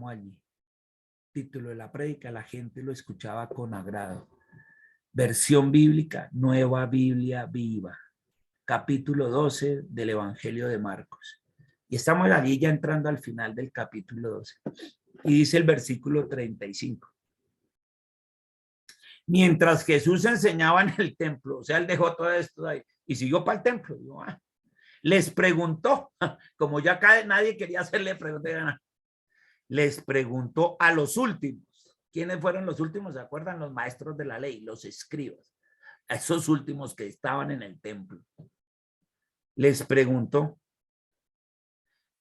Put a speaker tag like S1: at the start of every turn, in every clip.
S1: estábamos allí. Título de la prédica, la gente lo escuchaba con agrado. Versión bíblica, Nueva Biblia Viva. Capítulo 12 del Evangelio de Marcos. Y estamos allí ya entrando al final del capítulo 12. Y dice el versículo 35. Mientras Jesús enseñaba en el templo, o sea, él dejó todo esto ahí y siguió para el templo. Les preguntó, como ya nadie quería hacerle preguntas, les preguntó a los últimos. ¿Quiénes fueron los últimos? ¿Se acuerdan? Los maestros de la ley, los escribas. A esos últimos que estaban en el templo. Les preguntó,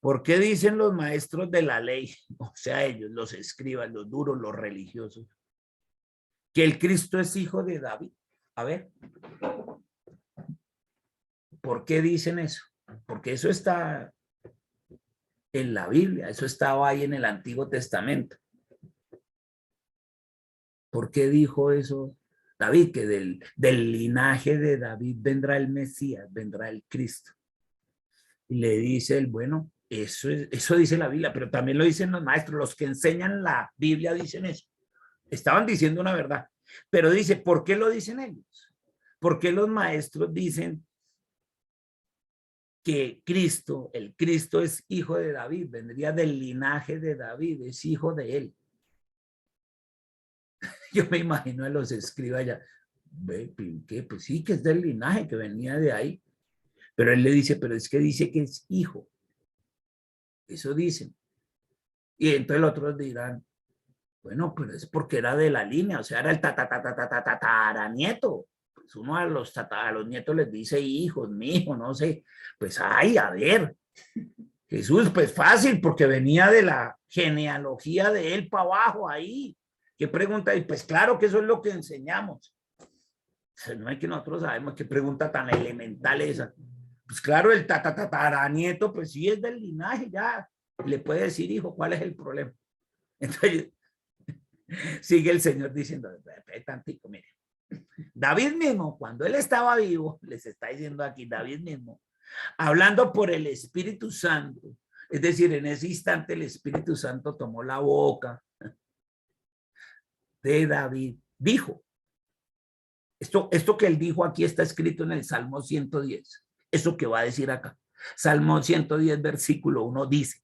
S1: ¿por qué dicen los maestros de la ley, o sea, ellos, los escribas, los duros, los religiosos, que el Cristo es hijo de David? A ver, ¿por qué dicen eso? Porque eso está en la Biblia, eso estaba ahí en el Antiguo Testamento. ¿Por qué dijo eso David? Que del linaje de David vendrá el Mesías, vendrá el Cristo. Y le dice él, bueno, eso dice la Biblia, pero también lo dicen los maestros, los que enseñan la Biblia dicen eso. Estaban diciendo una verdad, pero dice, ¿por qué lo dicen ellos? ¿Por qué los maestros dicen que Cristo, el Cristo es hijo de David, vendría del linaje de David, es hijo de él? Yo me imagino a los escribas ya, ¿qué? Pues sí, que es del linaje, que venía de ahí. Pero él le dice, pero es que dice que es hijo. Eso dicen. Y entonces los otros dirán, bueno, pero es porque era de la línea, o sea, era el tataranieto. Pues uno a los nietos les dice hijos, mi hijo, no sé. Pues ay, a ver, Jesús, pues fácil, porque venía de la genealogía de él para abajo ahí. ¿Qué pregunta? Y pues claro que eso es lo que enseñamos. No hay que nosotros sabemos qué pregunta tan elemental esa. Pues claro, el tataranieto, pues sí es del linaje, ya le puede decir hijo, ¿cuál es el problema? Entonces, sigue el Señor diciendo, tantico, mire, David mismo, cuando él estaba vivo, les está diciendo aquí, David mismo, hablando por el Espíritu Santo, es decir, en ese instante el Espíritu Santo tomó la boca de David, dijo, esto que él dijo aquí está escrito en el Salmo 110, eso que va a decir acá. Salmo 110, versículo 1 dice,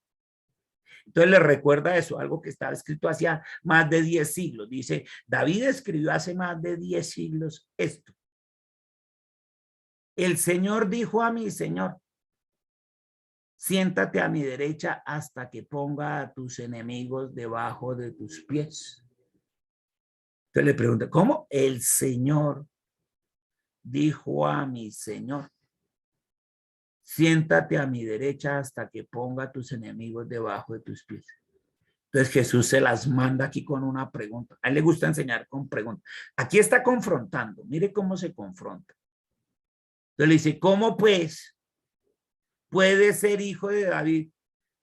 S1: entonces le recuerda eso, algo que estaba escrito hace más de 10 siglos. Dice, David escribió hace más de 10 siglos esto. El Señor dijo a mi Señor, siéntate a mi derecha hasta que ponga a tus enemigos debajo de tus pies. Entonces le pregunta, ¿cómo? El Señor dijo a mi Señor, siéntate a mi derecha hasta que ponga a tus enemigos debajo de tus pies. Entonces Jesús se las manda aquí con una pregunta. A él le gusta enseñar con preguntas. Aquí está confrontando. Mire cómo se confronta. Entonces le dice, ¿cómo pues puede ser hijo de David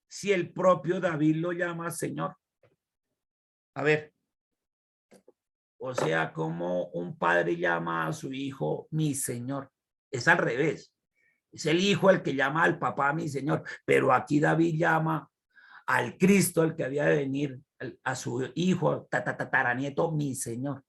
S1: si el propio David lo llama Señor? A ver, o sea, como un padre llama a su hijo mi Señor. Es al revés. Es el hijo el que llama al papá mi Señor. Pero aquí David llama al Cristo, el que había de venir, a su hijo, tataranieto, mi Señor.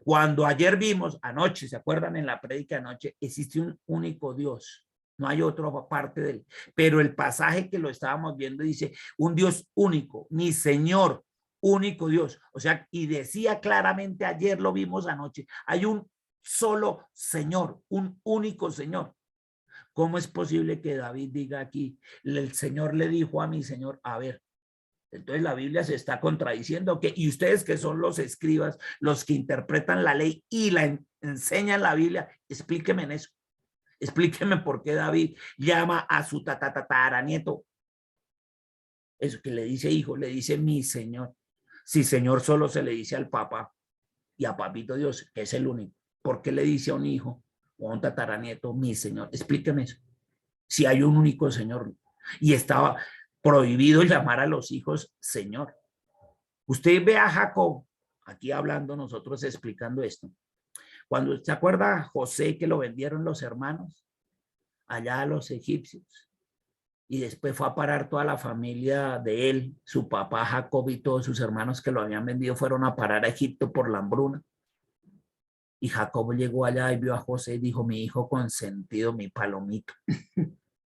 S1: Cuando ayer vimos, anoche, ¿se acuerdan en la prédica de anoche? Existe un único Dios, no hay otra parte de él. Pero el pasaje que lo estábamos viendo dice, un Dios único, mi Señor, único Dios. O sea, y decía claramente, ayer lo vimos anoche, hay un solo Señor, un único Señor. ¿Cómo es posible que David diga aquí, el Señor le dijo a mi Señor, a ver, entonces la Biblia se está contradiciendo, que y ustedes que son los escribas, los que interpretan la ley y la enseñan la Biblia, explíquenme en eso. Explíquenme por qué David llama a su tataranieto, eso que le dice hijo, le dice mi Señor. Si Señor solo se le dice al papá y a papito Dios, que es el único. ¿Por qué le dice a un hijo o a un tataranieto mi Señor? Explíqueme eso. Si hay un único Señor y estaba prohibido llamar a los hijos Señor. Usted ve a Jacob, aquí hablando nosotros explicando esto. Cuando se acuerda José que lo vendieron los hermanos allá a los egipcios. y después fue a parar toda la familia de él, su papá Jacob y todos sus hermanos que lo habían vendido fueron a parar a Egipto por la hambruna. Y Jacob llegó allá y vio a José y dijo, mi hijo consentido, mi palomito,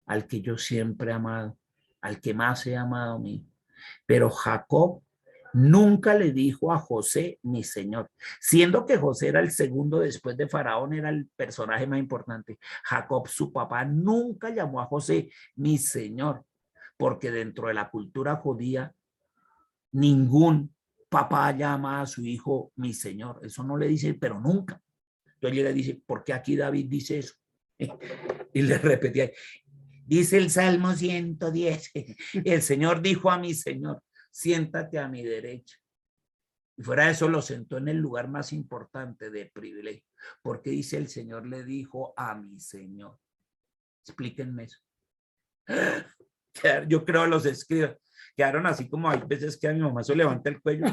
S1: al que yo siempre he amado, al que más he amado mío. Pero Jacob nunca le dijo a José, mi señor, siendo que José era el segundo después de Faraón, era el personaje más importante. Jacob, su papá, nunca llamó a José, mi señor, porque dentro de la cultura judía, ningún papá llama a su hijo, mi señor. Eso no le dice, pero nunca. Entonces le dice, ¿por qué aquí David dice eso? Y le repetía, dice el Salmo 110, el Señor dijo a mi Señor, siéntate a mi derecha. Y fuera de eso lo sentó en el lugar más importante de privilegio, porque dice el Señor le dijo a mi Señor. Explíquenme eso. Yo creo los escribas quedaron así como hay veces que a mi mamá se levanta el cuello,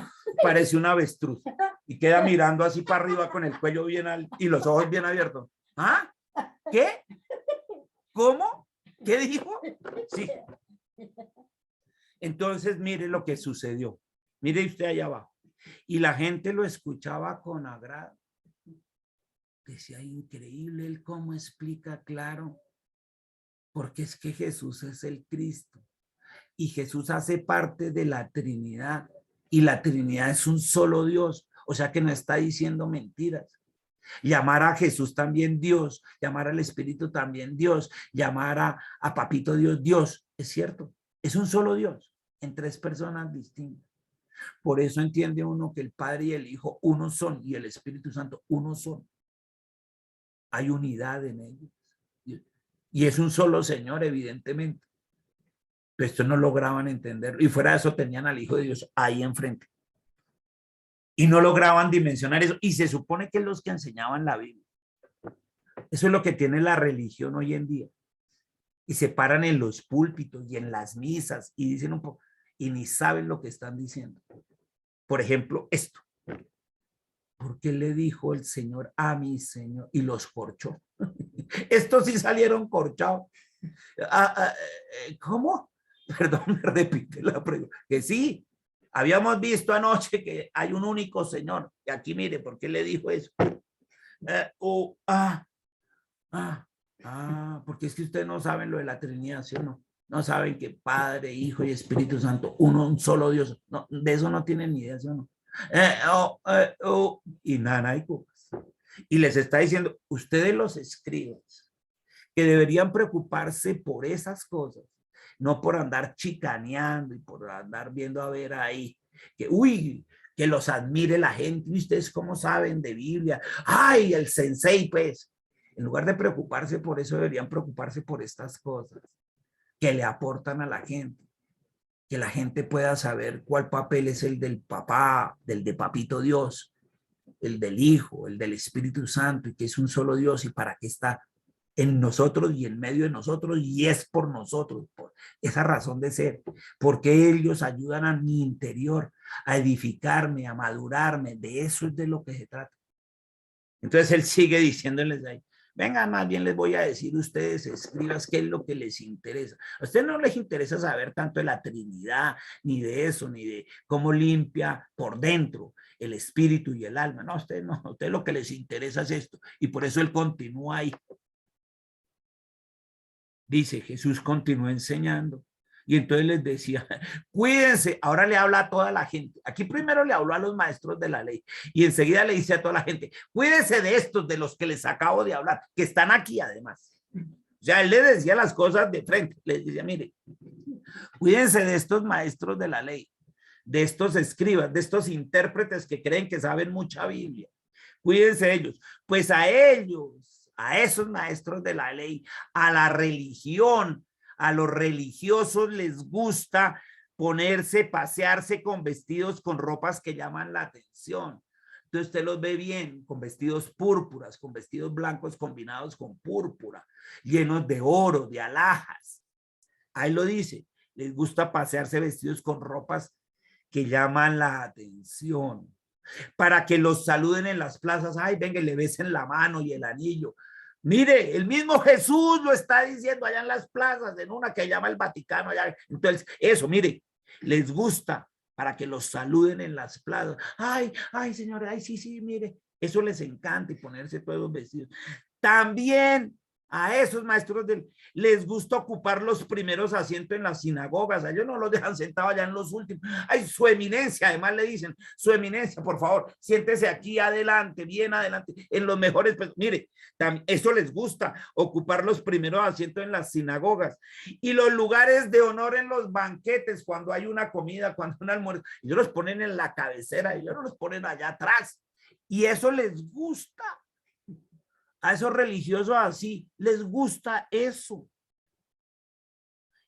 S1: parece un avestruz y queda mirando así para arriba con el cuello bien alto y los ojos bien abiertos. ¿Ah? ¿Qué? ¿Cómo? ¿Qué dijo? Sí. Entonces, mire lo que sucedió. Mire usted allá abajo. Y la gente lo escuchaba con agrado. Decía, increíble el cómo explica claro. Porque es que Jesús es el Cristo. Y Jesús hace parte de la Trinidad. Y la Trinidad es un solo Dios. O sea que no está diciendo mentiras. Llamar a Jesús también Dios, llamar al Espíritu también Dios, llamar a Papito Dios, Dios, es cierto, es un solo Dios en tres personas distintas. Por eso entiende uno que el Padre y el Hijo uno son y el Espíritu Santo uno son. Hay unidad en ellos. Y es un solo Señor, evidentemente. Pero esto no lograban entenderlo. Y fuera de eso tenían al Hijo de Dios ahí enfrente. Y no lograban dimensionar eso. Y se supone que es los que enseñaban la Biblia. Eso es lo que tiene la religión hoy en día. Y se paran en los púlpitos y en las misas y dicen un poco, y ni saben lo que están diciendo. Por ejemplo, esto. ¿Por qué le dijo el Señor a mi Señor? Y los corchó. Estos sí salieron corchados. ¿Cómo? Perdón, me repite la pregunta. Que sí, habíamos visto anoche que hay un único Señor. Y aquí mire, ¿por qué le dijo eso? Porque es que ustedes no saben lo de la Trinidad, ¿sí o no? No saben que Padre, Hijo y Espíritu Santo, uno, un solo Dios. No, de eso no tienen ni idea, ¿sí o no? Y nada, y les está diciendo, ustedes los escribas, que deberían preocuparse por esas cosas, no por andar chicaneando y por andar viendo a ver ahí, que uy, que los admire la gente, y ustedes cómo saben de Biblia, ay, el sensei, pues. En lugar de preocuparse por eso, deberían preocuparse por estas cosas que le aportan a la gente. Que la gente pueda saber cuál papel es el del papá, del de Papito Dios, el del Hijo, el del Espíritu Santo, y que es un solo Dios y para qué está en nosotros y en medio de nosotros y es por nosotros, por esa razón de ser, porque ellos ayudan a mi interior, a edificarme, a madurarme, de eso es de lo que se trata. Entonces él sigue diciéndoles ahí, venga, más bien les voy a decir ustedes, escribas, qué es lo que les interesa. A ustedes no les interesa saber tanto de la Trinidad, ni de eso, ni de cómo limpia por dentro el espíritu y el alma. No, a ustedes no, a ustedes lo que les interesa es esto. Y por eso él continúa ahí. Dice, Jesús continuó enseñando. Y entonces les decía, cuídense, ahora le habla a toda la gente. Aquí primero le habló a los maestros de la ley y enseguida le dice a toda la gente, cuídense de estos, de los que les acabo de hablar, que están aquí además. O sea, él le decía las cosas de frente, les decía, mire, cuídense de estos maestros de la ley, de estos escribas, de estos intérpretes que creen que saben mucha Biblia. Cuídense de ellos, pues a ellos, a esos maestros de la ley, a la religión, a los religiosos les gusta ponerse, pasearse con vestidos, con ropas que llaman la atención. Entonces usted los ve bien, con vestidos púrpuras, con vestidos blancos combinados con púrpura, llenos de oro, de alhajas. Ahí lo dice, les gusta pasearse vestidos con ropas que llaman la atención. Para que los saluden en las plazas, ay, venga, le besen la mano y el anillo. Mire, el mismo Jesús lo está diciendo allá en las plazas, en una que llama el Vaticano allá. Entonces, eso, mire, les gusta para que los saluden en las plazas. Ay, ay, señores, ay, sí, sí, mire, eso les encanta y ponerse todos vestidos. También a esos maestros les gusta ocupar los primeros asientos en las sinagogas. A ellos no los dejan sentados allá en los últimos. Ay, su eminencia, además le dicen, su eminencia, por favor, siéntese aquí adelante, bien adelante, en los mejores. Pues, mire, eso les gusta, ocupar los primeros asientos en las sinagogas y los lugares de honor en los banquetes, cuando hay una comida, cuando hay un almuerzo. Ellos los ponen en la cabecera, ellos no los ponen allá atrás. Y eso les gusta. A esos religiosos así, les gusta eso.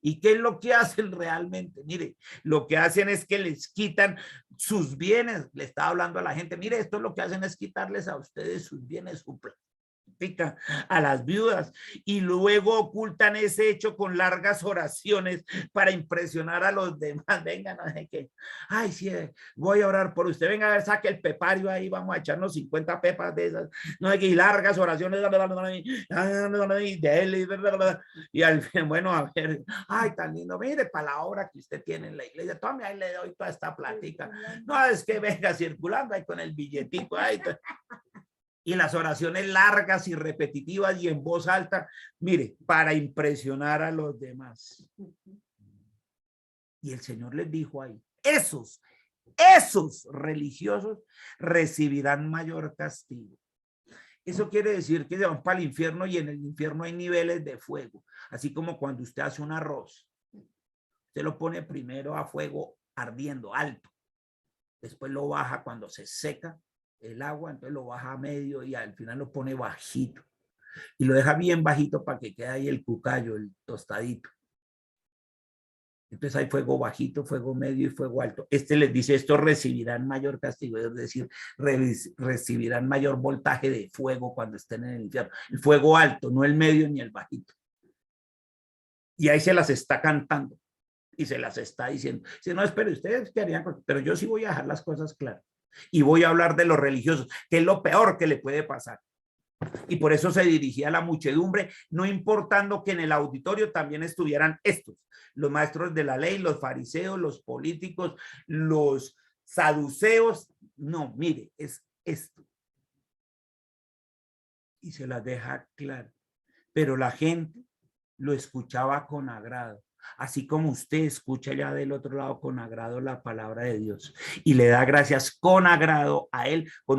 S1: ¿Y qué es lo que hacen realmente? Mire, lo que hacen es que les quitan sus bienes. Le estaba hablando a la gente, mire, esto lo que hacen es quitarles a ustedes sus bienes, su a las viudas, y luego ocultan ese hecho con largas oraciones para impresionar a los demás. Venga, no sé qué. Ay, sí, voy a orar por usted. Venga, a ver, saque el pepario ahí, vamos a echarnos 50 pepas de esas. No sé qué, y largas oraciones. Y al fin, bueno, a ver, ay, tan lindo. Mire, para la obra que usted tiene en la iglesia, tome ahí, le doy toda esta platica. No, es que venga circulando ahí con el billetico. Ay, y las oraciones largas y repetitivas y en voz alta, mire, para impresionar a los demás. Y el Señor les dijo ahí, esos religiosos recibirán mayor castigo. Eso quiere decir que se van para el infierno y en el infierno hay niveles de fuego, así como cuando usted hace un arroz. Usted lo pone primero a fuego ardiendo, alto. Después lo baja cuando se seca el agua, entonces lo baja a medio y al final lo pone bajito y lo deja bien bajito para que quede ahí el cucayo, el tostadito. Entonces hay fuego bajito, fuego medio y fuego alto. Este les dice, estos recibirán mayor castigo, es decir, recibirán mayor voltaje de fuego cuando estén en el infierno. El fuego alto, no el medio ni el bajito. Y ahí se las está cantando y se las está diciendo. Si no, espere, ustedes qué harían, pero yo sí voy a dejar las cosas claras. Y voy a hablar de los religiosos, que es lo peor que le puede pasar. Y por eso se dirigía a la muchedumbre, no importando que en el auditorio también estuvieran estos, los maestros de la ley, los fariseos, los políticos, los saduceos. No, mire, es esto. Y se las deja claro. Pero la gente lo escuchaba con agrado. Así como usted escucha ya del otro lado con agrado la palabra de Dios y le da gracias con agrado a él, con